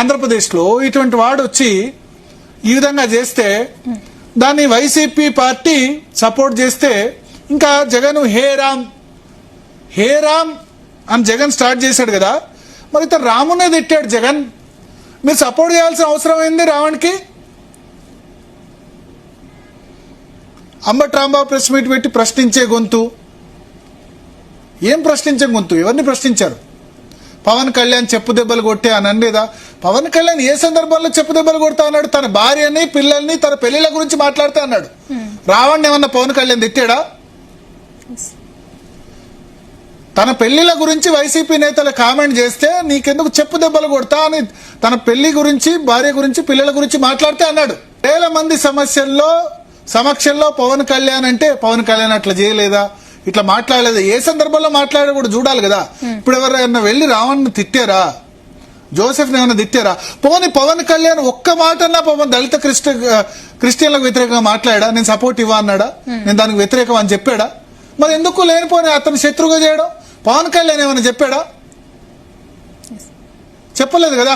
ఆంధ్రప్రదేశ్లో ఇటువంటి వాడు వచ్చి ఈ విధంగా చేస్తే దాన్ని వైసీపీ పార్టీ సపోర్ట్ చేస్తే ఇంకా జగన్ హే రామ్ అని జగన్ స్టార్ట్ చేశాడు కదా, మరి ఇతను రామునే తిట్టాడు జగన్. మీరు సపోర్ట్ చేయాల్సిన అవసరం ఏంది రావణ్కి? అంబటి రాంబాబు ప్రెస్ మీట్ పెట్టి ప్రశ్నించే గొంతు, ఏం ప్రశ్నించే గొంతు? ఎవరిని ప్రశ్నించారు? పవన్ కళ్యాణ్ చెప్పు దెబ్బలు కొట్టే అని అనలేదా? పవన్ కళ్యాణ్ ఏ సందర్భంలో చెప్పు దెబ్బలు కొడతా అన్నాడు? తన భార్యని పిల్లల్ని తన పెళ్లిళ్ళ గురించి మాట్లాడుతా అన్నాడు. రావణ్ ఏమన్నా పవన్ కళ్యాణ్ తిట్టాడా? తన పెళ్లిళ్ళ గురించి వైసీపీ నేతలు కామెంట్ చేస్తే నీకెందుకు చెప్పు దెబ్బలు కొడతా అని తన పెళ్లి గురించి, భార్య గురించి, పిల్లల గురించి మాట్లాడితే అన్నాడు. వేల మంది సమక్షంలో పవన్ కళ్యాణ్ అంటే పవన్ కళ్యాణ్ అట్లా చేయలేదా, ఇట్లా మాట్లాడలేదా, ఏ సందర్భంలో మాట్లాడే కూడా చూడాలి కదా. ఇప్పుడు ఎవరైనా వెళ్ళి రావణ్ని తిట్టారా? జోసెఫ్ని ఏమైనా తిట్టారా? పవన్ కళ్యాణ్ ఒక్క మాటన్నా దళిత క్రిస్టియన్లకు వ్యతిరేకంగా మాట్లాడా? నేను సపోర్ట్ ఇవ్వ అన్నాడా? నేను దానికి వ్యతిరేకం అని చెప్పాడా? మరి ఎందుకు లేనిపోయిన అతను శత్రువుగా చేయడం? పవన్ కళ్యాణ్ ఏమైనా చెప్పాడా? చెప్పలేదు కదా.